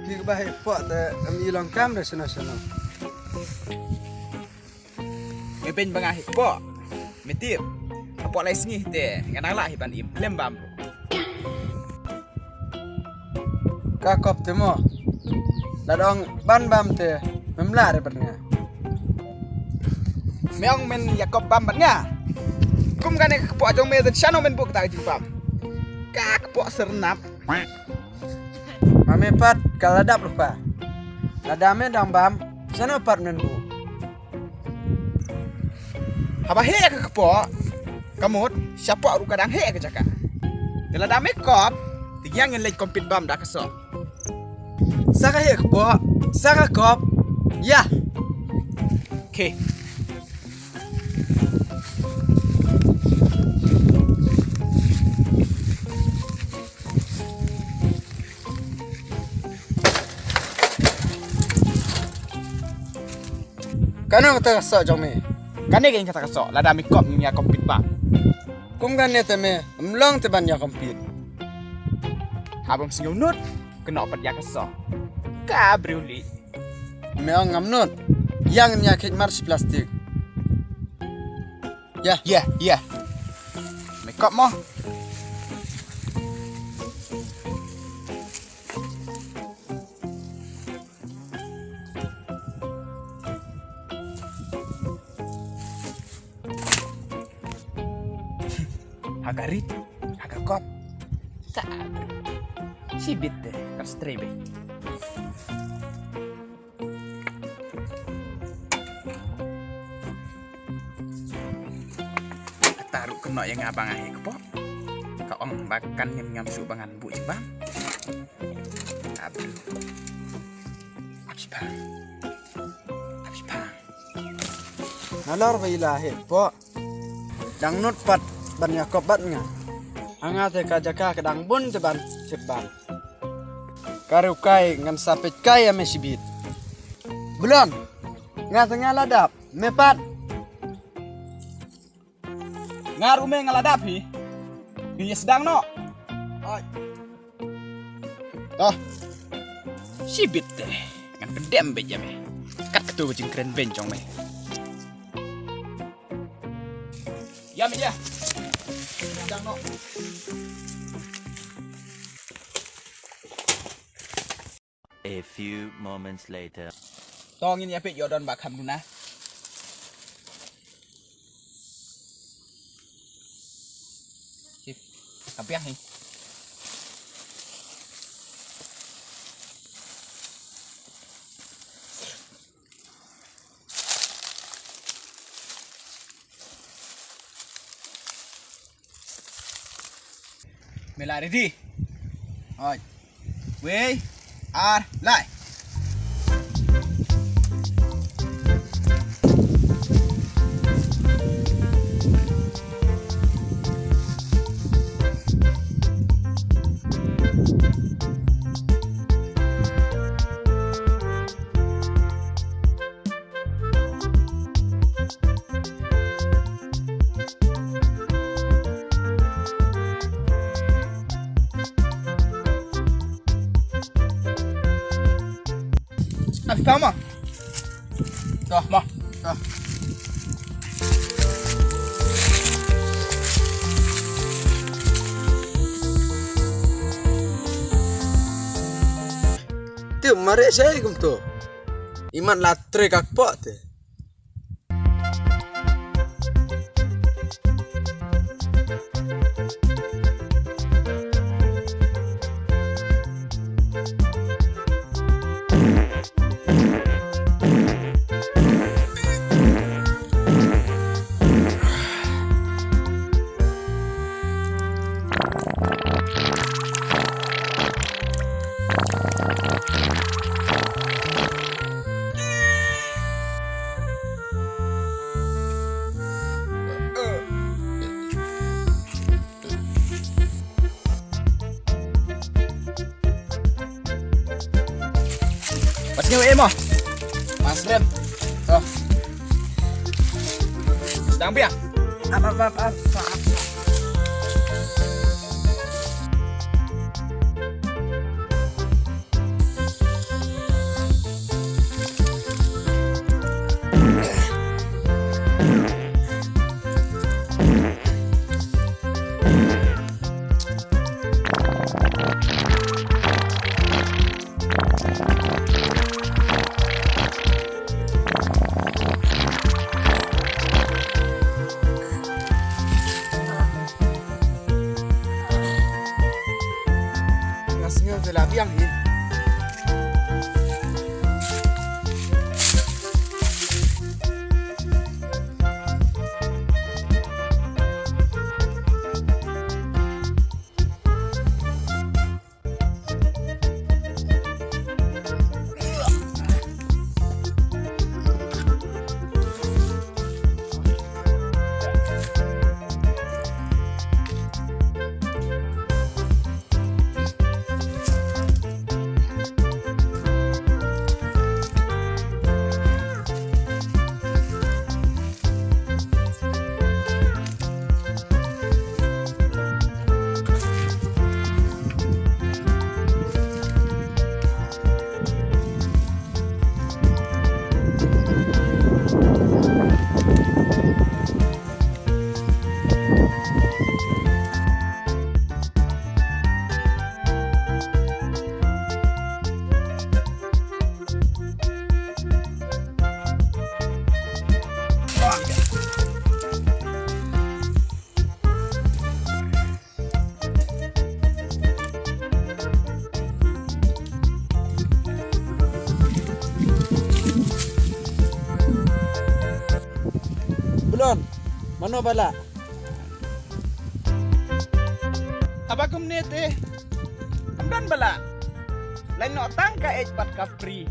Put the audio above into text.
Di bahaya pak te hilang kamera sana. May pen bang ahik po. Metir. Apa lai sengih te. Ngan ala hiban im lembam. Kakop te mo. Ladong ban bam te memla de pernah. Meong men Yakob bam batnya. Kum kan ek po jong me chano men buk ta jipam. Kak po sernap. Mame pat kaladap lupa. Ladame dang bam sana pat men bu. Haba he ke po. Kamut siapa ru kadang he ke jaka. Dela dame kop. Tigyang ngin lej kompit bam dak so. Saka hek po. Saka kop. Ya. Okay. Kano kata sok jong me. Kane gen kata so. La dame kop nya kompit bam. Kum kan ne te me. Mlong te ban ya kompit. Habang singaw nut. Kena opat ya so. Kabriuli. Meong ngamnut. Yang nya kek mars plastik. Ya. Ya. Make up mo. Agak rit, agak kop. Sabar. Sibit deh, terstrebe. Taruh kena yang abang ahi kepo. Kau ong bakan nyam su bangan bu bang. Abdu. Abis bang. Nalor ba ilahi po. Dang nut pat ban ya kop bat nga. Anga te kajaka kedang bun te ban ceban. Karu kai ngan sapit kai ame sibit. Belum. Nga tengah ladap. Mepat. Ngarume ngaladapi. Dia sedang no. Oi. Toh. Sibit deh. Ngan pedem beja me. Kat ketu kucing keren bencong me. Ya me ya. Sedang no. A few moments later. Tongin ya pe yodon bakam guna. Sip. Kapiah nih. Mela ready. Oi. We are live. Abi tama. Dah, mah. Dah. Tu mare saya kum tu. Iman latre kak po te. Pasnya em ah. Mas Rem. Tuh. Sedang biar. Apa. Ron, mano bala? Abagum nete. Amdan bala. Lain no tangka pat ka free.